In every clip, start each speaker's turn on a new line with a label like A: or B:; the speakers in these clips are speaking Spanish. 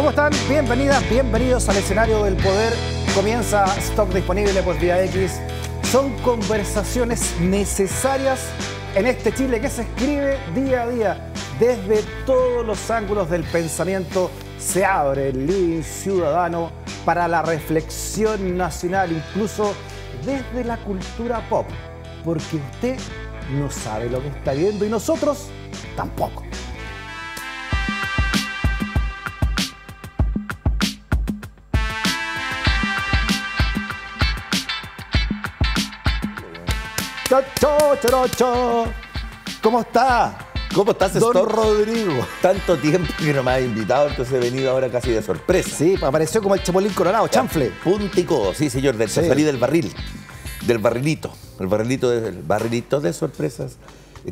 A: ¿Cómo están? Bienvenidas, bienvenidos al escenario del poder. Comienza Stock Disponible por Vía X. Son conversaciones necesarias en este Chile que se escribe día a día. Desde todos los ángulos del pensamiento se abre el living ciudadano para la reflexión nacional, incluso desde la cultura pop. Porque usted no sabe lo que está viendo y nosotros tampoco. ¿Cómo está?
B: ¿Cómo estás,
A: Don
B: Stock?
A: Rodrigo?
B: Tanto tiempo que no me has invitado, entonces he venido ahora casi de sorpresa.
A: Sí, apareció como el Chapulín Colorado, chanfle.
B: Punta y codo, sí, señor.
A: Sí.
B: Salí del barril, del barrilito. El barrilito de sorpresas.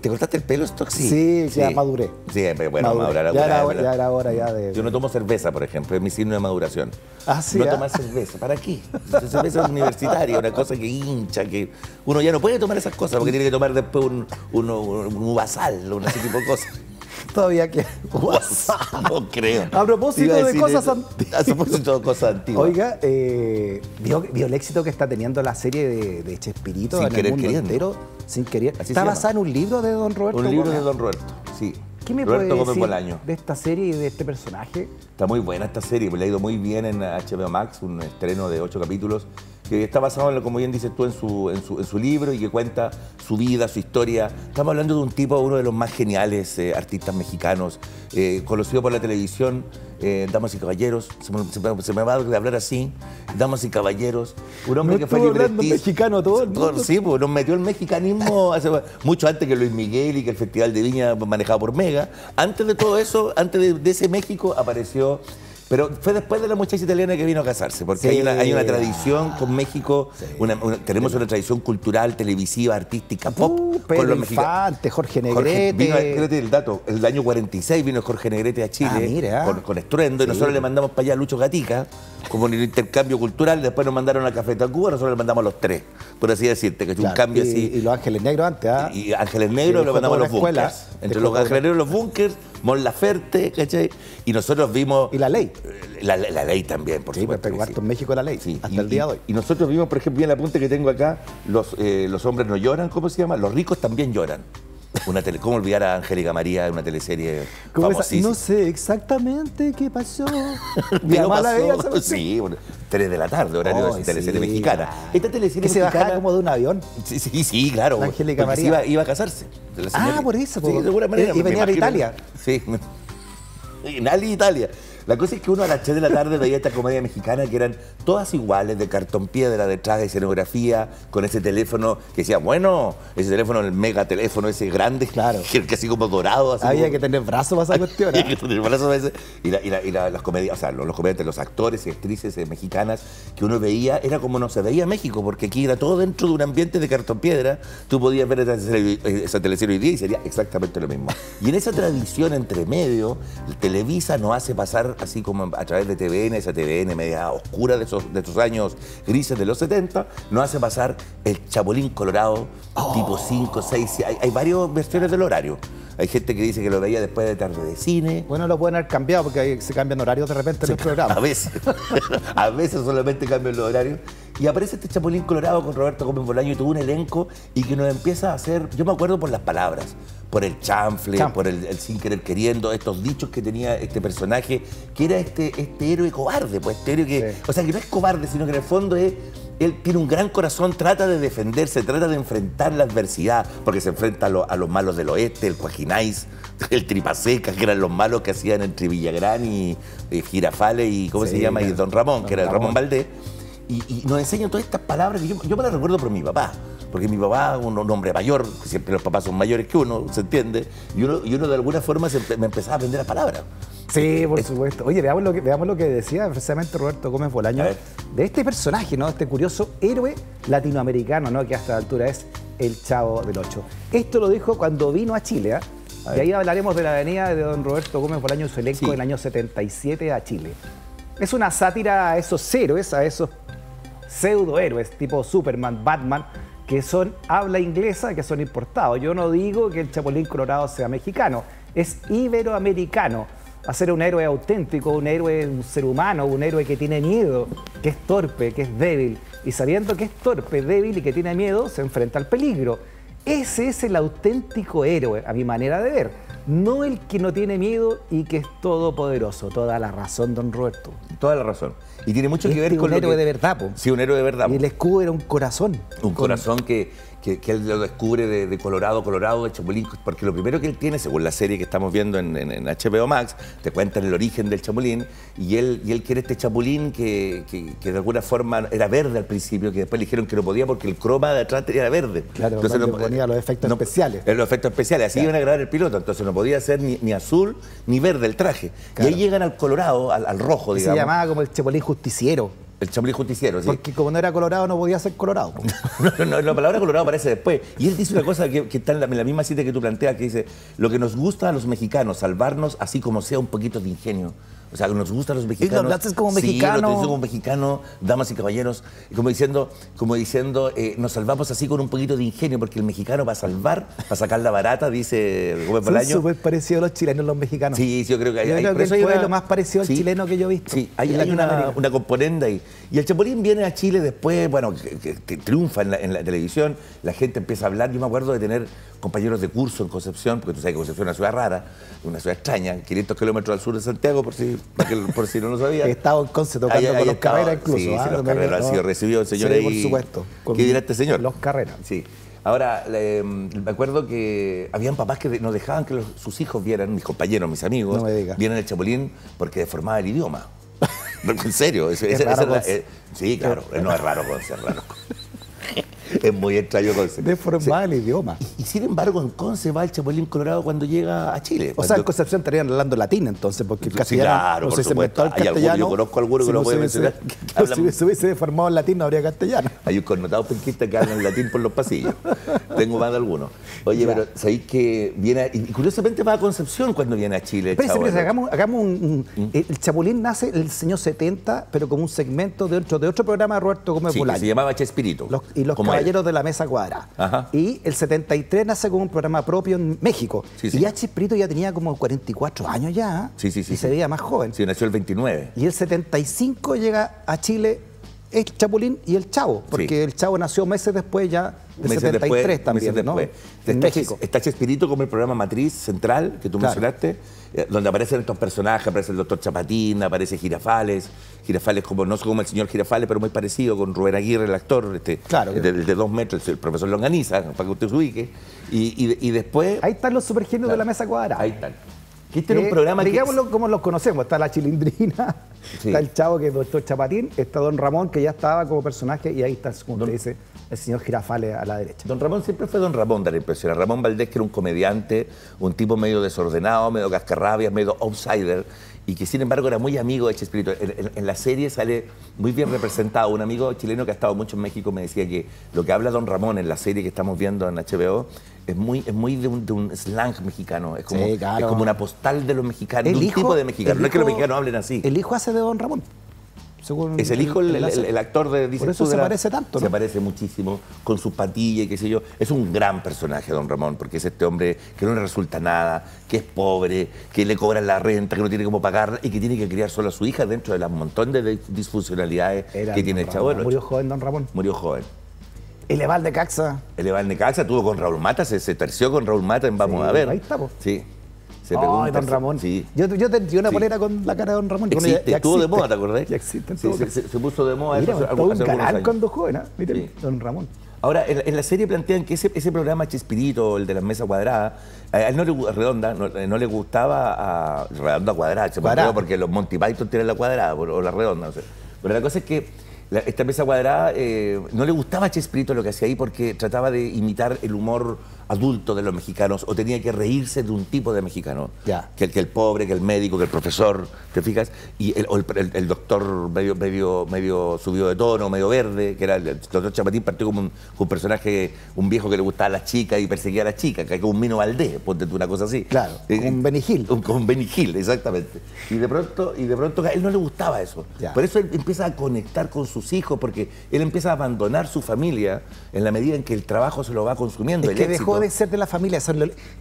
B: ¿Te cortaste el pelo, Stock?
A: Sí, ya maduré.
B: Sí, bueno, madurar.
A: Ya era hora ya de...
B: Yo no tomo cerveza, por ejemplo, es mi signo de maduración.
A: Ah, sí,
B: No tomar cerveza, ¿para qué? Cerveza universitaria, una cosa que hincha, que uno ya no puede tomar esas cosas porque tiene que tomar después un uvasal, ese tipo de cosas.
A: Todavía que...
B: No creo.
A: A propósito de cosas antiguas.
B: A propósito de cosas antiguas.
A: Oiga, ¿vio el éxito que está teniendo la serie de Chespirito
B: Sin
A: en
B: querer
A: el mundo
B: queriendo.
A: entero? Sin querer.
B: Así
A: Está
B: se
A: basada en un libro de Don Roberto
B: Un libro
A: Gómez.
B: de Don Roberto, sí.
A: ¿Qué me
B: Roberto
A: puede
B: Gómez
A: decir
B: Bolaño.
A: de esta serie y de este personaje?
B: Está muy buena esta serie, le ha ido muy bien en HBO Max, un estreno de 8 capítulos, que está basado, como bien dices tú, en su libro y que cuenta su vida, su historia. Estamos hablando de un tipo, uno de los más geniales artistas mexicanos, conocido por la televisión, damas y caballeros, se me va a hablar así, damas y caballeros, un hombre que fue libretista.
A: Mexicano todo el mundo.
B: Sí, pues nos metió el mexicanismo mucho antes que Luis Miguel y que el Festival de Viña manejado por Mega. Antes de todo eso, antes de ese México apareció... Pero fue después de la muchacha italiana que vino a casarse, porque
A: Sí.
B: hay una tradición con México,
A: Sí.
B: tenemos una tradición cultural, televisiva, artística, pop,
A: Pedro
B: con los mexicanos.
A: Infante, Jorge Negrete.
B: Fíjate el dato, el año 46 vino Jorge Negrete a Chile
A: mira.
B: con estruendo, y
A: Sí.
B: nosotros le mandamos para allá a Lucho Gatica, como en el intercambio cultural, después nos mandaron a Café Tacuba, nosotros le mandamos a los tres, por así decirte, que es un
A: Claro,
B: cambio
A: y,
B: así.
A: Y Los Ángeles Negros antes, ¿ah?
B: Y Ángeles Negros
A: Sí,
B: lo mandamos a los
A: dejó toda la
B: bunkers.
A: escuela.
B: Entre
A: Dejó
B: los Ángeles Negros y los bunkers, Mon Laferte, ¿cachai? Y nosotros vimos...
A: Y La Ley.
B: La ley también, por
A: Sí,
B: supuesto.
A: pero
B: que
A: harto
B: sí.
A: en México la ley,
B: Sí,
A: hasta el día de hoy.
B: Y nosotros vimos, por ejemplo, bien el apunte que tengo acá, los hombres no lloran, ¿cómo se llama? Los ricos también lloran. ¿Cómo olvidar a Angélica María en una teleserie
A: ¿Cómo esa?
B: famosísima?
A: No sé exactamente qué pasó. Mi
B: Pero
A: mamá la veía,
B: pasó,
A: ¿sabes?
B: sí, 3 de la tarde, horario
A: Ay,
B: de teleserie
A: sí,
B: mexicana.
A: claro.
B: Esta teleserie
A: Que se
B: mexicana...
A: bajaba como de un avión.
B: Sí, claro.
A: La Angélica
B: porque
A: María.
B: iba a casarse. La señora.
A: Por eso.
B: Sí, de alguna manera.
A: Y
B: me
A: venía de
B: imagino.
A: Italia.
B: Sí. En Ali, Italia. La cosa es que uno a las 3 de la tarde veía esta comedia mexicana que eran todas iguales, de cartón piedra, detrás de escenografía, con ese teléfono que decía, bueno, ese teléfono, el mega teléfono ese grande,
A: Claro.
B: que así como dorado. Así
A: Había
B: como...
A: que tener brazos para esa cuestión.
B: Había que tener brazos a veces. Y las comedias, o sea, los comediantes, los actores y actrices mexicanas que uno veía, era como no se veía México, porque aquí era todo dentro de un ambiente de cartón piedra. Tú podías ver esa teleserie hoy día y sería exactamente lo mismo. Y en esa tradición entre medio, Televisa nos hace pasar así como a través de TVN, esa TVN media oscura de esos años grises de los 70, nos hace pasar el Chapulín Colorado, tipo 5, 6, hay varias versiones del horario. Hay gente que dice que lo veía después de tarde de cine.
A: Bueno, lo pueden haber cambiado porque ahí se cambian horarios de repente en el programa.
B: A veces solamente cambian los horarios. Y aparece este Chapulín Colorado con Roberto Gómez Bolaño y todo un elenco y que nos empieza a hacer, yo me acuerdo por las palabras, por el chanfle, por el sin querer queriendo, estos dichos que tenía este personaje, que era este héroe cobarde, pues este héroe que,
A: Sí.
B: o sea, que no es cobarde, sino que en el fondo él tiene un gran corazón, trata de defenderse, trata de enfrentar la adversidad, porque se enfrenta a los malos del oeste, el Cuajinais, el Tripaseca, que eran los malos que hacían entre Villagrán y Girafales y, ¿cómo se llama? Y Don Ramón, que era Ramón Valdés. Y nos enseñan todas estas palabras que yo me las recuerdo por mi papá. Porque mi papá, un hombre mayor, siempre los papás son mayores que uno, ¿se entiende? Y uno de alguna forma me empezaba a aprender las palabras.
A: Sí, por supuesto. Oye, veamos lo que decía precisamente Roberto Gómez Bolaño de este personaje, ¿no? Este curioso héroe latinoamericano, ¿no? Que hasta la altura es el Chavo del Ocho. Esto lo dijo cuando vino a Chile, ¿eh? Y ahí hablaremos de la venida de don Roberto Gómez Bolaño y su elenco en el año 77 a Chile. Es una sátira a esos héroes, a esos pseudohéroes tipo Superman, Batman, que son habla inglesa, que son importados. Yo no digo que el Chapulín Colorado sea mexicano, es iberoamericano. a ser un héroe auténtico, un héroe, un ser humano, un héroe que tiene miedo, que es torpe, que es débil. Y sabiendo que es torpe, débil y que tiene miedo, se enfrenta al peligro. Ese es el auténtico héroe, a mi manera de ver. No el que no tiene miedo y que es todopoderoso. Toda la razón, don Roberto.
B: Toda la razón. Y tiene mucho que ver con
A: un héroe de verdad, po.
B: Sí, un héroe de verdad.
A: Y el escudo era un corazón.
B: Un corazón que él lo descubre de Colorado, de Chapulín, porque lo primero que él tiene, según la serie que estamos viendo en HBO Max, te cuentan el origen del Chapulín, y él quiere este Chapulín que de alguna forma era verde al principio, que después le dijeron que no podía porque el croma de atrás era verde.
A: Claro, entonces no ponía los efectos especiales.
B: Los efectos especiales, así iban a grabar el piloto, entonces no podía ser ni azul ni verde el traje. Claro. Y ahí llegan al Colorado, al rojo, digamos.
A: Se llamaba como el Chapulín justiciero.
B: El Chapulín justiciero, sí.
A: Porque como no era colorado, no podía ser colorado.
B: No, la palabra colorado aparece después. Y él dice una cosa que está en la misma cita que tú planteas, que dice, lo que nos gusta a los mexicanos, salvarnos así como sea un poquito de ingenio. O sea, nos gusta a los mexicanos.
A: Y lo hablaste como mexicano.
B: Sí, lo dices como mexicano, damas y caballeros. Como diciendo nos salvamos así con un poquito de ingenio, porque el mexicano va a salvar, para sacar la barata, dice Rubén Bolaño.
A: Son súper parecidos los chilenos los mexicanos.
B: Sí, yo creo que hay.
A: Yo creo que fue lo más parecido al chileno que yo he visto.
B: Sí, hay una componente ahí. Y el Chapulín viene a Chile después, bueno, que triunfa en la televisión, la gente empieza a hablar. Yo me acuerdo de tener compañeros de curso en Concepción, porque tú sabes que Concepción es una ciudad rara, una ciudad extraña, 500 kilómetros al sur de Santiago, por si no lo sabía.
A: He estado en Conce tocando con los Carreras incluso.
B: Sí, los Carreras han sido recibidos el señor ahí.
A: Por supuesto.
B: ¿Qué dirá este señor?
A: Los Carreras.
B: Sí. Ahora, me acuerdo que habían papás que no dejaban que sus hijos vieran, mis compañeros, mis amigos, vieran el Chapulín porque deformaba el idioma. En serio. Sí, claro. No es raro Conce, es raro. Es muy extraño Conce.
A: Deformaba el idioma.
B: Y sin embargo, en Conce va el Chapulín Colorado cuando llega a Chile.
A: O sea, en Concepción estarían hablando latín entonces, porque el castellano,
B: claro, por supuesto. Yo conozco algunos que lo pueden mencionar.
A: Si se hubiese deformado en latín, no habría castellano.
B: Hay un connotado penquista que hablan latín por los pasillos. Tengo más de algunos. Oye, pero sabéis que viene, y curiosamente va a Concepción cuando viene a Chile.
A: Espérense, hagamos el Chapulín nace en el año 70, pero como un segmento dentro de otro programa de Roberto Gómez Bolaño.
B: Sí, se llamaba Chespirito.
A: Y los Caballeros de la Mesa Cuadrada. Ajá. Y el 73 nace como un programa propio en México. Sí, y ya Chespirito ya tenía como 44 años ya.
B: Sí.
A: Y se veía más joven.
B: Sí, nació el 29.
A: Y el 75 llega a Chile el Chapulín y el Chavo, porque el Chavo nació meses después ya del 73 también, ¿no? En México.
B: Está Chespirito como el programa matriz central que tú mencionaste, donde aparecen estos personajes, aparece el doctor Chapatín, aparece Girafales como, no como el señor Girafales, pero muy parecido con Rubén Aguirre, el actor, de 2 metros, el profesor Longaniza, para que usted se ubique. Y después...
A: Ahí están los supergenios de la Mesa Cuadrada.
B: Ahí están. Este era un programa
A: digámoslo como los conocemos, está la Chilindrina, está el Chavo que es doctor Chapatín, está don Ramón que ya estaba como personaje y ahí está, como te dice, el señor Girafales a la derecha.
B: Don Ramón siempre fue don Ramón, da la impresión. Ramón Valdés, que era un comediante, un tipo medio desordenado, medio cascarrabias, medio outsider, y que sin embargo era muy amigo de Chespirito. En la serie sale muy bien representado. Un amigo chileno que ha estado mucho en México me decía que lo que habla don Ramón en la serie que estamos viendo en HBO es muy de un slang mexicano. Es como, es como una postal de los mexicanos, de un tipo de mexicano. No es que los mexicanos hablen así.
A: El hijo hace de don Ramón.
B: Es el hijo, el actor de...
A: Por eso se parece tanto, ¿no?
B: Se parece muchísimo, con su patilla y qué sé yo. Es un gran personaje, don Ramón, porque es este hombre que no le resulta nada, que es pobre, que le cobran la renta, que no tiene cómo pagar y que tiene que criar solo a su hija dentro de las montón de disfuncionalidades que tiene el chavo.
A: Murió joven don Ramón.
B: Murió joven.
A: El Eval de Caxa.
B: El Eval de Caxa tuvo con Raúl Mata, se terció con Raúl Mata en Vamos a Ver.
A: Ahí estamos.
B: Sí.
A: Ay, don Ramón.
B: Sí.
A: Yo tenía una polera con la cara de don Ramón.
B: Existe, estuvo de moda, ¿te acordás?
A: Ya existe.
B: Sí, se puso de moda.
A: Mira,
B: hace
A: un canal
B: años.
A: cuando joven, Miren, don Ramón.
B: Ahora, en la serie plantean que ese programa Chespirito, el de las mesas cuadradas, a él no le gustaba a redonda cuadrada, porque los Monty Python tienen la cuadrada o la redonda, no sé. Pero la cosa es que esta mesa cuadrada no le gustaba a Chespirito lo que hacía ahí porque trataba de imitar el humor adulto de los mexicanos o tenía que reírse de un tipo de mexicano. Que el pobre, que el médico, que el profesor, ¿te fijas? Y el doctor medio subido de tono, medio verde, que era el doctor Chapatín, partió como un personaje, un viejo que le gustaba a las chicas y perseguía a las chicas, que es como un Mino Valdés, ponte tú una cosa así.
A: Claro, como un Benny Hill.
B: Como un Benny Hill, exactamente. Y de pronto a él no le gustaba eso. Por eso él empieza a conectar con sus hijos, porque él empieza a abandonar su familia en la medida en que el trabajo se lo va consumiendo.
A: Es que dejó de ser de la familia. Eso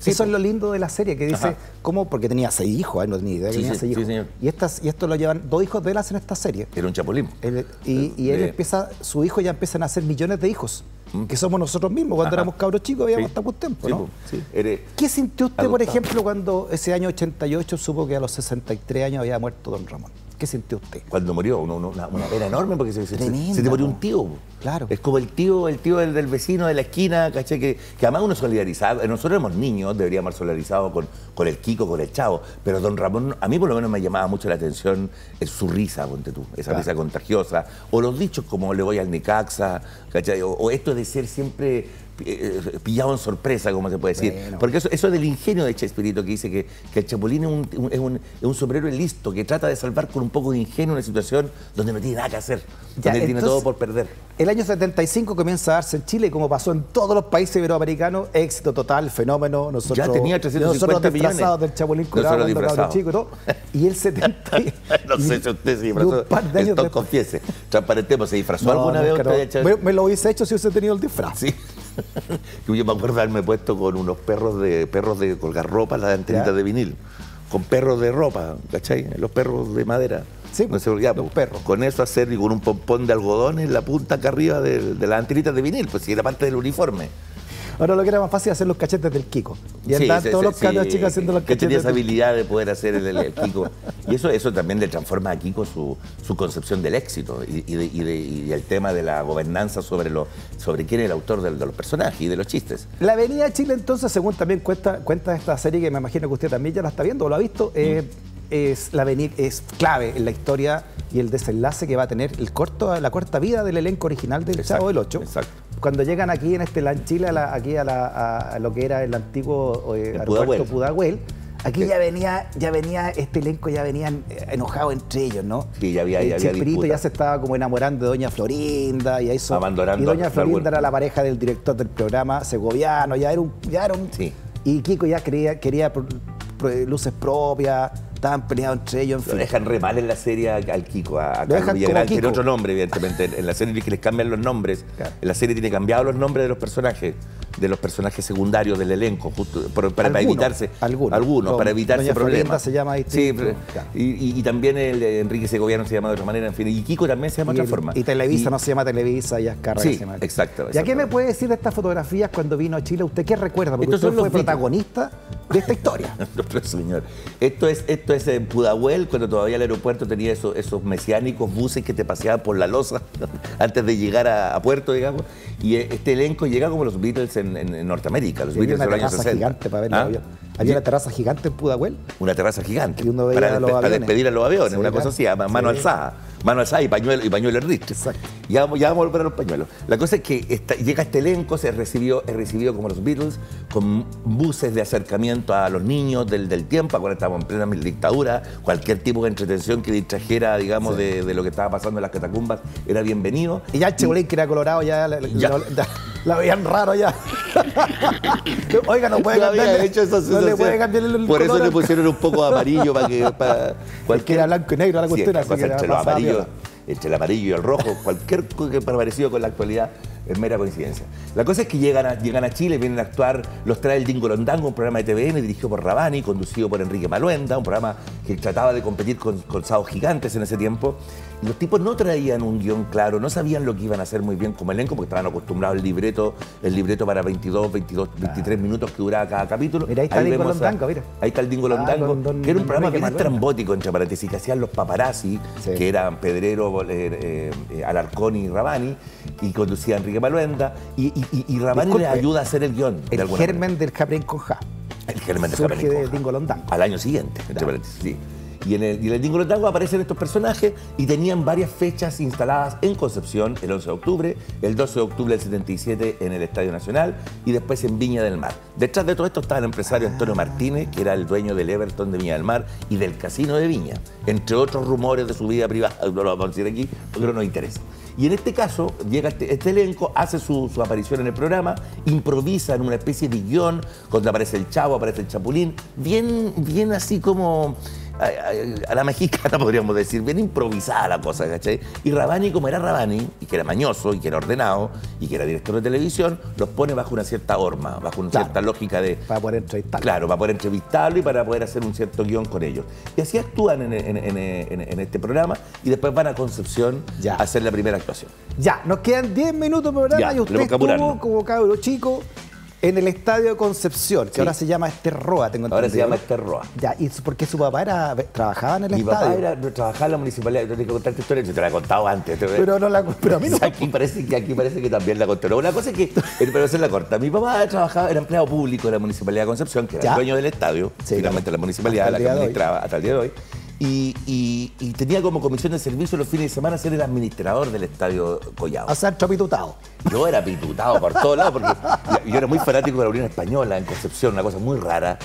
A: es lo lindo de la serie, que dice, ¿cómo? Porque tenía 6 hijos, no tenía idea que tenía 6 hijos.
B: Señor.
A: Y esto lo llevan 2 hijos de él hacen esta serie.
B: Era un chapulín.
A: Y él empieza, su hijo ya empiezan a hacer millones de hijos, que somos nosotros mismos. Cuando éramos cabros chicos habíamos estado un tiempo, ¿no?
B: Sí.
A: ¿Qué sintió usted, por ejemplo, cuando ese año 88 supo que a los 63 años había muerto don Ramón? ¿Qué sintió usted?
B: Cuando murió, una pena enorme porque se
A: Tremenda,
B: te murió un tío.
A: Claro.
B: Es como el tío del vecino de la esquina, ¿cachai? Que además uno solidarizaba. Nosotros éramos niños, deberíamos haber solidarizado con el Kiko, con el Chavo. Pero don Ramón, a mí por lo menos me llamaba mucho la atención su risa, ponte tú, esa risa contagiosa. O los dichos como le voy al Necaxa, ¿cachai? O esto de ser siempre pillado en sorpresa, como se puede decir. Bueno. Porque eso del ingenio de Chespirito, que dice que el Chapulín es un superhéroe listo, que trata de salvar con un poco de ingenio una situación donde no tiene nada que hacer, donde tiene todo por perder.
A: El año 75 comienza a darse en Chile, como pasó en todos los países iberoamericanos, éxito total, fenómeno. Nosotros,
B: ya tenía 350 millones.
A: Del Chapulín Colorado, cuando chico, ¿no? Y el 70...
B: no sé si usted se disfrazó. Esto confiese. Transparentemos, ¿se disfrazó alguna vez usted?
A: Me lo hubiese hecho si hubiese tenido el disfraz.
B: Sí. Yo me acuerdo de haberme puesto con unos perros de colgar ropa, las antenitas de vinil, con perros de ropa, ¿cachai? Los perros de madera.
A: Sí,
B: no sé, ya, los perros. Con eso hacer y con un pompón de algodón en la punta acá arriba de las antenitas de vinil, pues si era parte del uniforme.
A: Ahora lo que era más fácil hacer los cachetes del Kiko. Y andaban todos los cabros chicos haciendo los cachetes.
B: Tenía esa habilidad de poder hacer el Kiko. Y eso también le transforma a Kiko su concepción del éxito y el tema de la gobernanza sobre quién es el autor de los personajes y de los chistes.
A: La Avenida Chile, entonces, según también cuenta esta serie, que me imagino que usted también ya la está viendo o lo ha visto, es clave en la historia y el desenlace que va a tener la corta vida del elenco original del Chavo del Ocho.
B: Exacto.
A: Cuando llegan aquí en Land Chile, aquí a lo que era el antiguo aeropuerto Pudahuel, aquí ya venía este elenco, ya venían enojados entre ellos, ¿no?
B: Sí, ya había
A: Chespirito ya se estaba como enamorando de doña Florinda y eso.
B: Abandonando
A: y doña Florinda era la pareja del director del programa segoviano, ya era un
B: sí.
A: Y Kiko ya quería luces propias. Estaban peleados entre ellos. En fin.
B: Lo dejan re mal en la serie al Kiko, a Carlos Villagrán, tiene otro nombre, evidentemente. En la serie que les cambian los nombres. Claro. En la serie tiene cambiados los nombres de los personajes secundarios del elenco, justo para evitarse. Algunos, para evitarse problemas.
A: Se llama distinto.
B: Sí, claro. Y también el Enrique Segoviano se llama de otra manera, en fin. Y Kiko también se llama de otra forma.
A: Y Televisa no se llama Televisa, y Azcárraga se llama.
B: Exacto.
A: ¿Y a qué me puede decir de estas fotografías cuando vino a Chile? ¿Usted qué recuerda? Porque usted fue protagonista de esta historia.
B: No, señor. Esto es en Pudahuel, cuando todavía el aeropuerto tenía esos mesiánicos buses que te paseaban por la losa antes de llegar a puerto, digamos. Y este elenco llega como los Beatles en Norteamérica, los Beatles en los años 60.
A: Gigante para ver los aviones. ¿Había una terraza gigante en Pudahuel?
B: Una terraza gigante.
A: Y uno veía
B: para despedir a los aviones, sí, una cosa así, mano alzada. Mano alzada y pañuelo en ristro.
A: Exacto.
B: Ya vamos a volver a los pañuelos. La cosa es que llega este elenco, es recibido como los Beatles, con buses de acercamiento a los niños del tiempo. Ahora estamos en plena dictadura. Cualquier tipo de entretención que distrajera, digamos, de lo que estaba pasando en las catacumbas era bienvenido.
A: Y ya el Chapulín, que era colorado, ya la veían raro ya. Oiga, no puede cambiar el
B: Por eso le pusieron un poco de amarillo
A: que era blanco y negro la cuestión.
B: Sí, entre el amarillo y el rojo, cualquier cosa que parecido con la actualidad es mera coincidencia. La cosa es que llegan a Chile, vienen a actuar, los trae el Dingo Londango, un programa de TVN dirigido por Rabani, conducido por Enrique Maluenda, un programa que trataba de competir con Sábados Gigantes en ese tiempo. Y los tipos no traían un guión claro, no sabían lo que iban a hacer muy bien como elenco, porque estaban acostumbrados al libreto para 23 minutos que duraba cada capítulo.
A: Mira, ahí está el Dingo Londango, mira.
B: Ahí está el Dingo Londango, que era un programa bien estrambótico, entre paréntesis, que hacían los paparazzi, que eran Pedrero, Alarcón y Rabani, y conducía Enrique Maluenda, y Rabani les ayuda a hacer el guión.
A: El germen del Chapulín con Ja.
B: El germen del
A: Chapulín con Ja. Dingo Londango.
B: Al año siguiente, entre paréntesis, sí. Y en el Dingo Londango aparecen estos personajes y tenían varias fechas instaladas en Concepción, el 11 de octubre, el 12 de octubre del 77 en el Estadio Nacional y después en Viña del Mar. Detrás de todo esto estaba el empresario Antonio Martínez, que era el dueño del Everton de Viña del Mar y del Casino de Viña, entre otros rumores de su vida privada, no lo vamos a decir aquí porque no nos interesa. Y en este caso llega este elenco, hace su aparición en el programa, improvisa en una especie de guión, donde aparece el Chavo, aparece el Chapulín, bien así como a la mexicana, podríamos decir, bien improvisada la cosa, ¿cachai? Y Rabani, como era Rabani, y que era mañoso, y que era ordenado, y que era director de televisión, los pone bajo una cierta horma, bajo una cierta lógica de...
A: Para poder entrevistarlo.
B: Claro, para poder entrevistarlo y para poder hacer un cierto guión con ellos. Y así actúan en este programa, y después van a Concepción a hacer la primera actuación.
A: Ya, nos quedan 10 minutos de programa y usted estuvo como cabro chico en el estadio de Concepción, que ahora se llama Esterroa, tengo entendido.
B: Ahora se llama Esterroa.
A: Ya, ¿y porque su papá trabajaba en el estadio?
B: Mi papá trabajaba en la municipalidad, yo tengo que contarte historia, yo te la he contado antes.
A: Pero a mí no.
B: Aquí parece que también la conté. La cosa es que, pero hacerla corta, mi papá trabajaba, era empleado público de la municipalidad de Concepción, que era el dueño del estadio, finalmente la municipalidad, la que administraba hasta el día de hoy. Y tenía como comisión de servicio los fines de semana ser el administrador del estadio Collao.
A: O sea, pitutado.
B: Yo era pitutado por todos lados, porque yo era muy fanático de la Unión Española en Concepción, una cosa muy rara.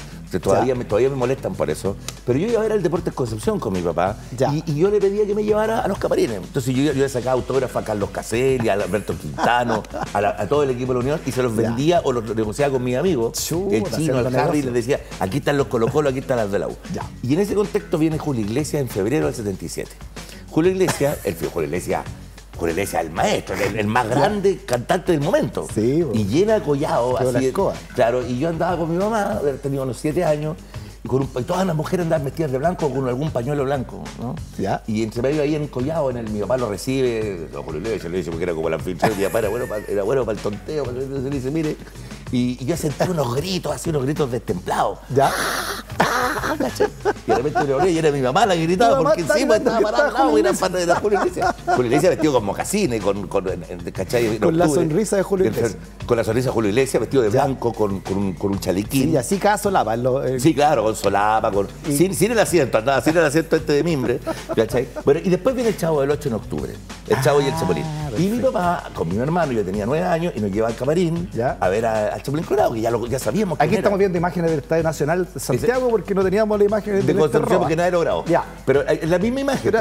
B: Todavía me molestan por eso. Pero yo iba a ver el Deportes Concepción con mi papá y yo le pedía que me llevara a los camarines. Entonces yo le sacaba autógrafos a Carlos Caselli, a Alberto Quintano, a todo el equipo de la Unión y se los vendía o los negociaba con mis amigos. El Chino, el Harry, y les decía, aquí están los Colo-Colo, aquí están las de la U. Y en ese contexto viene Julio Iglesias en febrero del 77. Julio Iglesias, Julio Iglesias, el maestro, el más grande cantante del momento.
A: Sí,
B: y llena Collao, así.
A: La
B: claro, y yo andaba con mi mamá, haber tenido unos 7 años, y todas las mujeres andaban vestidas de blanco o con algún pañuelo blanco, ¿no? Y entre medio ahí en Collao, mi papá lo recibe, Julio Iglesias le dice, porque era como el anfitrión, mi papá era bueno para el tonteo, le dice, mire, y yo sentí unos gritos, así unos gritos destemplados. Y de repente me oré y era mi mamá la que gritaba, porque encima estaba parado al lado y era Julio Iglesias. Julio Iglesias vestido con mocasines,
A: con la sonrisa de Julio Iglesias.
B: Con la sonrisa de Julio Iglesias, vestido de blanco, con un chalequín.
A: Y así cada solapa.
B: Sí, claro, con solapa, sin el asiento, andaba sin el asiento de mimbre. ¿Cachai? Bueno, y después viene el Chavo del 8 en octubre, el Chavo y el Chapulín. Y mi papá, con mi hermano, yo tenía 9 años, y nos lleva al camarín a ver al Chapulín Colorado, que ya sabíamos que
A: aquí estamos viendo imágenes del Estadio Nacional de Santiago, porque no teníamos la imagen
B: de Concepción, porque nada era logrado. Pero la misma imagen,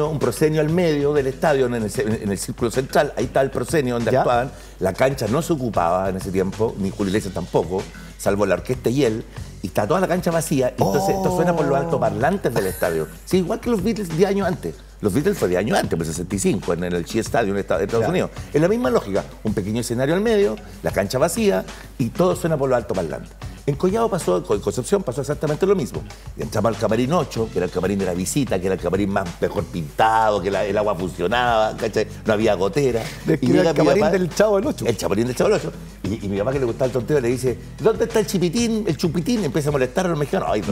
B: un proscenio al medio del estadio, en el círculo central, ahí está el proscenio donde actuaban. La cancha no se ocupaba en ese tiempo, ni Julio Iglesias tampoco, salvo la orquesta y él. Y está toda la cancha vacía, y entonces esto suena por los altoparlantes del estadio. Sí, igual que los Beatles de años antes. Los Beatles fue de años antes, pues 65, en el Shea Stadium de Estados Unidos. Es la misma lógica, un pequeño escenario al medio, la cancha vacía, y todo suena por los altoparlantes. En Collao en Concepción pasó exactamente lo mismo. Entramos al camarín 8, que era el camarín de la visita, que era el camarín mejor pintado, que el agua funcionaba, ¿cachai? No había gotera.
A: Y era el camarín del Chavo del 8.
B: El camarín del Chavo del 8. Y mi papá, que le gustaba el tonteo, le dice, ¿dónde está el chipitín, el chupitín? Empieza a molestar a los mexicanos. Ay,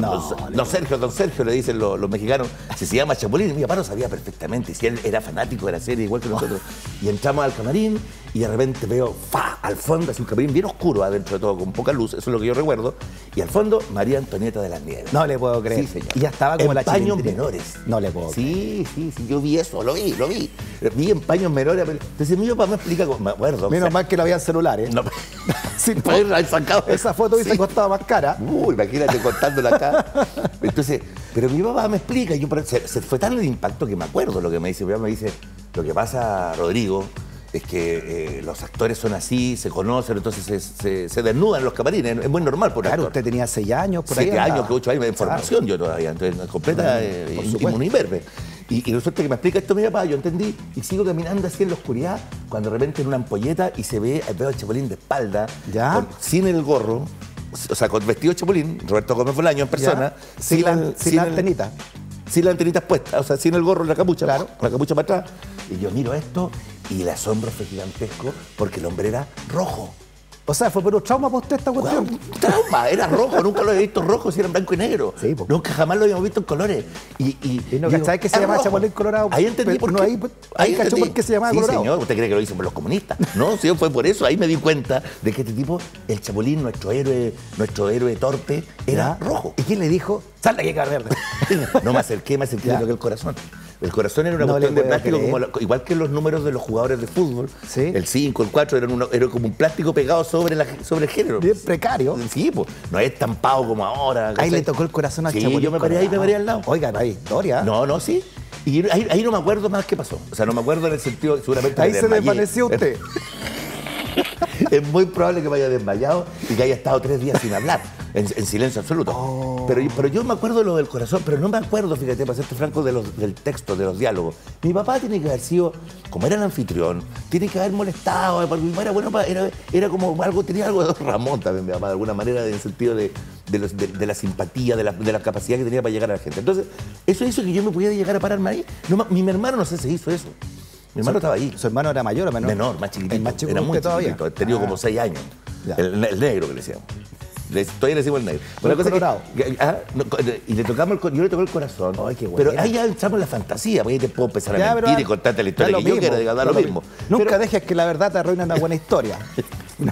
B: don Sergio, le dicen los mexicanos, si se llama Chapulín. Y mi papá lo sabía perfectamente, si él era fanático de la serie, igual que nosotros. Y entramos al camarín, y de repente veo, al fondo, es un camarín bien oscuro, adentro de todo, con poca luz, eso es lo que yo recuerdo. Y al fondo, María Antonieta de las Nieves.
A: No le puedo creer.
B: Sí, señor.
A: Y ya estaba como
B: en
A: la
B: paños menores.
A: No le puedo creer.
B: Sí, yo vi eso, lo vi. Vi en paños menores. Entonces mi papá me explica, me acuerdo.
A: Menos mal que no había celulares.
B: No,
A: sí, esa foto hubiese costado más cara.
B: Imagínate contándola acá. Entonces, pero mi papá me explica, se fue tan el impacto que me acuerdo lo que me dice. Mi papá me dice, lo que pasa, Rodrigo, es que los actores son así, se conocen, entonces se desnudan en los camarines, es muy normal por
A: Claro, usted tenía 6 años, por ahí
B: 7 años, 8 años de formación yo todavía, entonces completa inmuniverbe. Y resulta que me explica esto mi papá, yo entendí, y sigo caminando así en la oscuridad, cuando de repente en una ampolleta y veo al Chapulín de espalda, sin el gorro, o sea, con vestido de Chapulín, Roberto Gómez Bolaño en persona,
A: sin la antenita.
B: Sin las antenitas puestas, o sea, sin el gorro, la capucha, con la capucha para atrás. Y yo miro esto y el asombro fue gigantesco porque el hombre era rojo.
A: O sea, fue por un trauma para usted esta cuestión.
B: Trauma, era rojo, nunca lo había visto rojo, si era en blanco y negro.
A: Sí,
B: nunca jamás lo habíamos visto en colores.
A: Y no cacháis que se llama Chapulín Colorado.
B: Ahí entendí por qué.
A: Ahí cachó por qué se llamaba Colorado.
B: Sí, señor, usted cree que lo hizo por los comunistas. No, sí, fue por eso. Ahí me di cuenta de que este tipo, el Chapulín, nuestro héroe torpe, era rojo.
A: ¿Y quién le dijo? Sal de aquí, cara verde.
B: No me acerqué de lo que el corazón. El corazón era una cuestión de plástico, igual que los números de los jugadores de fútbol. ¿Sí? El 5, el 4, era como un plástico pegado sobre el género.
A: Bien precario.
B: Sí, pues. No es estampado como ahora.
A: Ahí le tocó el corazón al Chapulín.
B: Sí, yo me paré ahí, me paré al lado.
A: Oigan, hay historia.
B: No, sí. Y ahí no me acuerdo más qué pasó. O sea, no me acuerdo en el sentido, seguramente.
A: Ahí se desvaneció usted.
B: Es muy probable que me haya desmayado y que haya estado 3 días sin hablar, en silencio absoluto. Pero yo me acuerdo de lo del corazón, pero no me acuerdo, fíjate, para serte franco, del texto, de los diálogos. Mi papá tiene que haber sido, como era el anfitrión, tiene que haber molestado, porque mi papá era bueno, era como algo, tenía algo de Don Ramón también, mi papá, de alguna manera, en el sentido de la simpatía, de la capacidad que tenía para llegar a la gente. Entonces, eso hizo que yo me pudiera llegar a pararme ahí. No, mi hermano no sé si hizo eso. Mi hermano estaba ahí.
A: ¿Su hermano era mayor o menor?
B: Menor, más chiquitito.
A: Más chico
B: era muy
A: todavía.
B: chiquitito. Tenía como 6 años. El negro que le decíamos. Todavía le decimos el negro.
A: Bueno, la cosa
B: y le tocamos yo le tocó el corazón.
A: Ay, qué bueno.
B: Pero ahí ya entramos en la fantasía, porque ahí te puedo empezar a mentir y contarte la historia que yo quiera, da lo mismo.
A: Nunca dejes que la verdad te arruine una buena historia.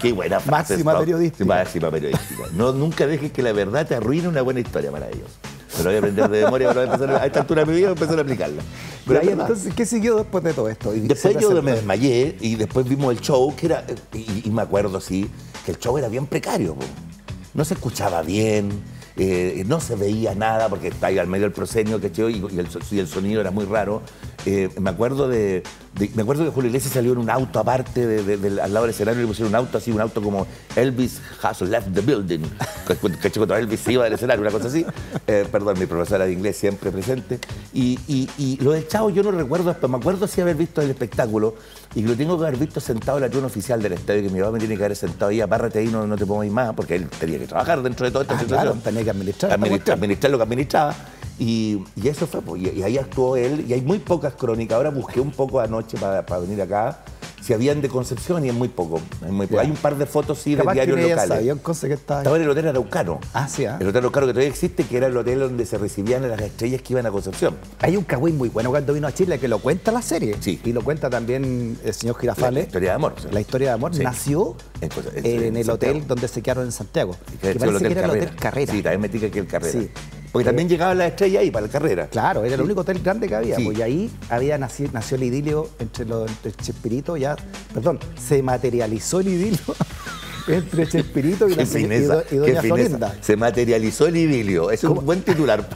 B: Qué buena frase.
A: Máxima periodística.
B: Máxima periodística. Nunca dejes que la verdad te arruine una buena historia para ellos. Me lo voy a aprender de memoria, pero a esta altura de mi vida voy a empezar a aplicarla.
A: Pero ahí, entonces, ¿qué siguió después de todo esto?
B: Después yo me desmayé y después vimos el show, que era, y me acuerdo, sí, que el show era bien precario. No se escuchaba bien, no se veía nada, porque está ahí al medio del proscenio, que y el sonido era muy raro. Me acuerdo que Julio Iglesias salió en un auto aparte, al lado del escenario, le pusieron un auto como Elvis has left the building. Cuando Elvis se iba del escenario, una cosa así. Perdón, mi profesora de inglés siempre presente. Y lo del Chavo yo no recuerdo, pero me acuerdo sí haber visto el espectáculo y lo tengo que haber visto sentado en la tribuna oficial del estadio, que mi papá me tiene que haber sentado ahí, apárrate ahí, no te pongo ir más, porque él tenía que trabajar dentro de toda esta situación.
A: Claro, tenía que administrar
B: lo que administraba. Y eso fue, y ahí actuó él, y hay muy pocas crónicas. Ahora busqué un poco anoche para venir acá, si habían de Concepción, y es muy poco. Hay un par de fotos, sí, de diarios locales. Estaba en el Hotel Araucano.
A: Sí.
B: El Hotel Araucano, que todavía existe, que era el hotel donde se recibían las estrellas que iban a Concepción.
A: Hay un cagüín muy bueno cuando vino a Chile, que lo cuenta la serie.
B: Sí.
A: Y lo cuenta también el señor Girafales.
B: La historia de amor. Sí.
A: La historia de amor nació en el hotel donde se quedaron en Santiago.
B: Que parece que era el Hotel Carrera. Sí, también me diga que el Carrera. Sí. Porque también llegaban las estrellas ahí para la carrera.
A: Claro, era el único hotel grande que había. Sí. Pues, y ahí nació el idilio entre Chespirito, se materializó el idilio entre Chespirito y doña Florinda.
B: Se materializó el idilio. Es un buen titular.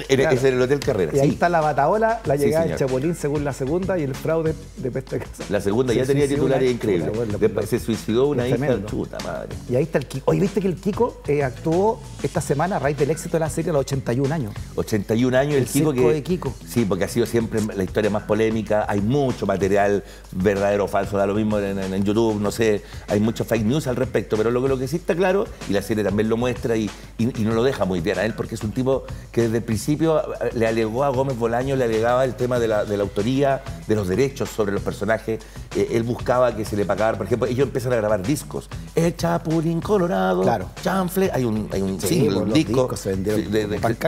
B: Ese era el Hotel Carrera.
A: Y ahí está la bataola, la llegada del Chapulín según la segunda y el fraude de Peste Casa.
B: La segunda ya tenía titulares increíbles. Después se suicidó una hija, chuta madre.
A: Y ahí está el Kiko. Oye, ¿viste que el Kiko actuó esta semana a raíz del éxito de la serie a los 81 años?
B: 81 años el Kiko
A: de Kiko.
B: Sí, porque ha sido siempre la historia más polémica. Hay mucho material verdadero o falso, da lo mismo en YouTube, no sé. Hay mucho fake news al respecto, pero lo que sí está claro, y la serie también lo muestra y no lo deja muy bien a él, porque es un tipo que desde el principio le alegó a Gómez Bolaño, le alegaba el tema de la autoría, de los derechos sobre los personajes. Él buscaba que se le pagara, por ejemplo, ellos empiezan a grabar discos. El Chapulín Colorado,
A: claro.
B: Chanfle, hay un single, un disco
A: se vendieron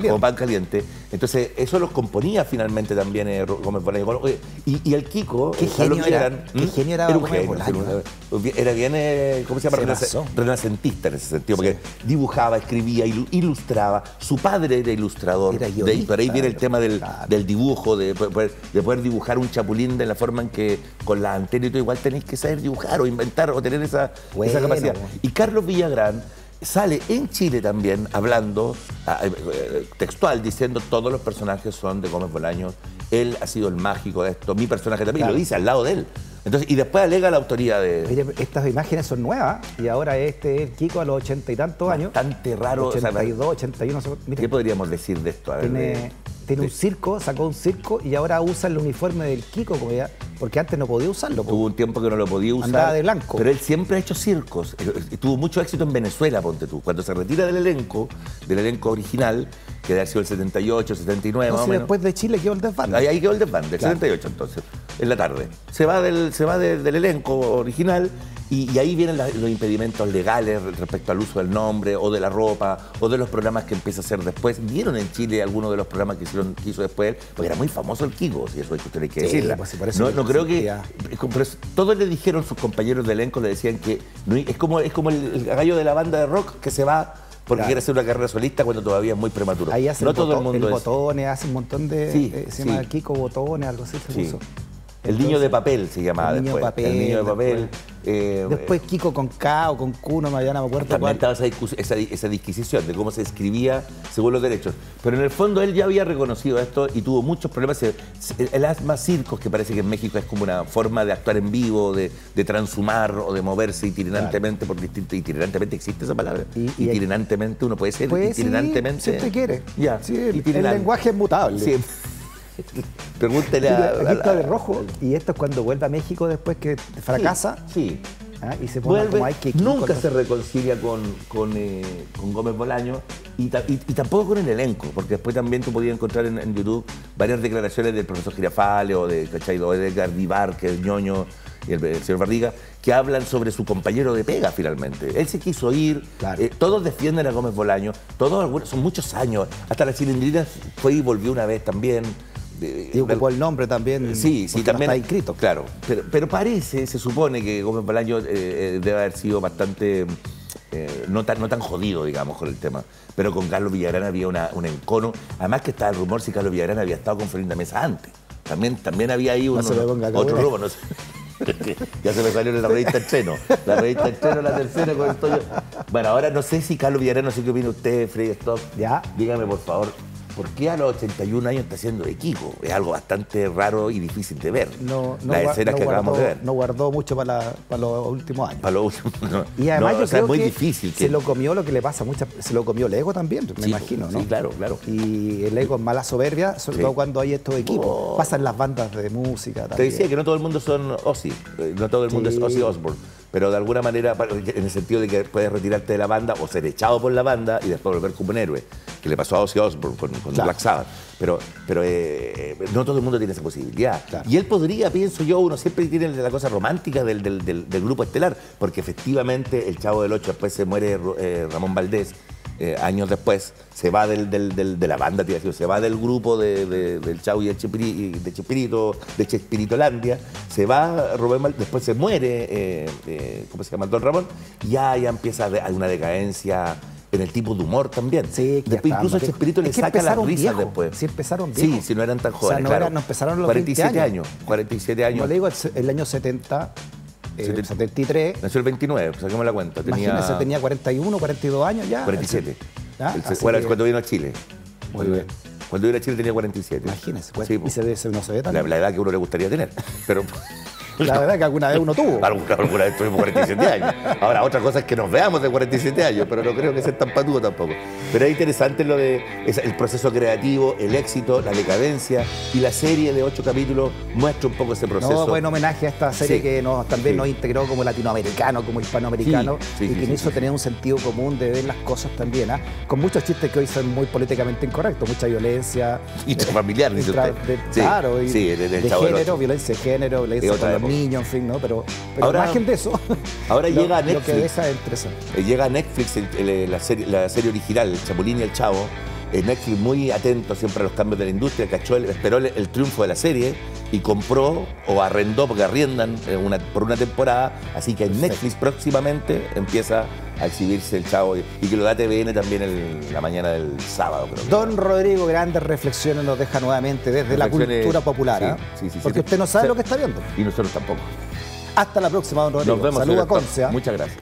A: como
B: pan caliente. Entonces, eso los componía finalmente también Gómez Bolaño. Y el Kiko,
A: qué genio era
B: Gómez Bolaño. Era bien, ¿cómo se llama? Renacentista en ese sentido, porque dibujaba, escribía, ilustraba. Su padre era ilustrador. Por ahí viene el tema del dibujo, de poder dibujar un chapulín de la forma en que con la antena y todo igual tenéis que saber dibujar o inventar o tener esa capacidad. Y Carlos Villagrán sale en Chile también hablando textual, diciendo todos los personajes son de Gómez Bolaño, él ha sido el mágico de esto, mi personaje también, lo dice al lado de él. Entonces, y después alega la autoría de...
A: Mire, estas imágenes son nuevas y ahora este es el Kiko a los 80 y tantos años.
B: Bastante raro.
A: 82, 81.
B: Mire, ¿qué podríamos decir de esto? A ver,
A: tiene un circo, sacó un circo y ahora usa el uniforme del Kiko, porque antes no podía usarlo.
B: Tuvo un tiempo que no lo podía usar.
A: Andaba de blanco.
B: Pero él siempre ha hecho circos. Tuvo mucho éxito en Venezuela, ponte tú. Cuando se retira del elenco original, que debe haber sido el 78, 79, más o menos.
A: Después de Chile quedó el desbande.
B: Ahí quedó el desbande, el 78 entonces, en la tarde. Se va del elenco original y ahí vienen los impedimentos legales respecto al uso del nombre o de la ropa o de los programas que empieza a hacer después. ¿Vieron en Chile algunos de los programas que hizo después? Porque era muy famoso el Kiko, si eso es que usted hay que decirlo.
A: Pues, por eso
B: no creo que... Pero todos le dijeron, sus compañeros de elenco le decían que es como el gallo de la banda de rock que se va porque quiere hacer una carrera solista cuando todavía es muy prematuro.
A: Ahí hace todo el mundo botones, hace un montón de... se llama Kiko Botones, algo así se puso.
B: El niño de papel se llamaba
A: El niño
B: después.
A: de papel,
B: El niño de papel.
A: Después Kiko con K o con Q, no me acuerdo
B: También
A: cuál.
B: estaba esa disquisición de cómo se escribía según los derechos. Pero en el fondo él ya había reconocido esto y tuvo muchos problemas. Él hace más circos, que parece que en México es como una forma de actuar en vivo, de transhumar o de moverse itinerantemente por distintos... ¿Itinerantemente existe esa palabra? Itinerantemente uno puede ser itinerantemente.
A: Si usted quiere.
B: Ya,
A: sí, el lenguaje es mutable.
B: Sí. Pregúntele a...
A: Aquí está de rojo. Y esto es cuando vuelve a México después que fracasa.
B: Sí.
A: Y se pone como hay que...
B: Nunca se reconcilia con Gómez Bolaño y tampoco con el elenco, porque después también tú podías encontrar en YouTube varias declaraciones del profesor Girafale o de Edgar Vivar, que es ñoño, y el señor Barriga, que hablan sobre su compañero de pega finalmente. Él se quiso ir, claro. Todos defienden a Gómez Bolaño, son muchos años, hasta la Chilindrina fue y volvió una vez también.
A: Y ocupó el nombre también.
B: Sí, también
A: está inscrito.
B: Claro, pero se supone que Gómez Bolaño debe haber sido bastante, no tan jodido, digamos, con el tema. Pero con Carlos Villagrán había un encono. Además que estaba el rumor si Carlos Villagrán había estado con Florinda Mesa antes. También había ahí otro rumor, no sé. Ya se me salió en la revista Estreno. La revista Estreno, la tercera con el Toyo. Bueno, ahora no sé si Carlos Villagrán, no sé qué opina usted, Freddy Stock.
A: Ya.
B: Dígame, por favor. ¿Por qué a los 81 años está haciendo de Kiko? Es algo bastante raro y difícil de ver. Las escenas que acabamos de ver.
A: No guardó mucho para los últimos años.
B: Para los últimos, no.
A: Y además yo creo
B: es muy
A: que
B: difícil.
A: Se lo comió lo que le pasa a muchas... Se lo comió el ego también, me imagino, ¿no?
B: Sí, claro.
A: Y el ego es mala soberbia, sobre todo cuando hay estos equipos. Pasan las bandas de música también.
B: Te decía que no todo el mundo son Ozzy. No todo el mundo es Ozzy Osbourne. Pero de alguna manera, en el sentido de que puedes retirarte de la banda o ser echado por la banda y después volver como un héroe, que le pasó a Ozzy Osbourne con Black Sabbath. Pero no todo el mundo tiene esa posibilidad. Claro. Y él podría, pienso yo, uno siempre tiene la cosa romántica del grupo estelar, porque efectivamente el Chavo del Ocho, después se muere Ramón Valdés, años después, se va de la banda, se va del grupo del Chavo y de Chespiritolandia, se va Rubén Valdés, después se muere, ¿cómo se llama? Don Ramón, ya empieza una decadencia en el tipo de humor también. Sí, después incluso Chespirito le saca las risas después.
A: Sí, empezaron bien.
B: Sí, si no eran tan jóvenes,
A: o sea, no empezaron los
B: 47 años. 47 años.
A: Como le digo, el año 70... 73.
B: Nació el 29, saquemos la cuenta.
A: Imagínese, tenía 41, 42 años ya.
B: 47. Cuando vino a Chile.
A: Muy bien.
B: Cuando vino a Chile tenía 47.
A: Imagínese.
B: Sí,
A: y no se ve tan
B: la edad que uno le gustaría tener. Pero...
A: La verdad que alguna vez uno tuvo.
B: Alguna vez tuvimos 47 años. Ahora, otra cosa es que nos veamos de 47 años, pero no creo que sea tan patudo tampoco. Pero es interesante lo de el proceso creativo, el éxito, la decadencia, y la serie de 8 capítulos muestra un poco ese proceso.
A: No, buen homenaje a esta serie que también nos integró como latinoamericano, como hispanoamericano, y que nos hizo tener un sentido común de ver las cosas también, con muchos chistes que hoy son muy políticamente incorrectos, mucha violencia.
B: Intrafamiliar, dice usted.
A: Claro,
B: de
A: género, violencia de género, violencia con los niños, en fin, ¿no? Pero ahora, margen de eso,
B: ahora llega a Netflix.
A: Lo que deja es interesante.
B: Llega a Netflix la serie original, El Chapulín y el Chavo. Netflix muy atento siempre a los cambios de la industria, esperó el triunfo de la serie y compró o arrendó, porque arriendan por una temporada, así que en Netflix próximamente empieza a exhibirse el Chavo y que lo da TVN también la mañana del sábado. Creo.
A: Don Rodrigo, grandes reflexiones nos deja nuevamente desde la cultura popular, porque usted no sabe lo que está viendo.
B: Y nosotros tampoco.
A: Hasta la próxima, don Rodrigo.
B: Nos vemos.
A: Saludos a Conce.
B: Muchas gracias.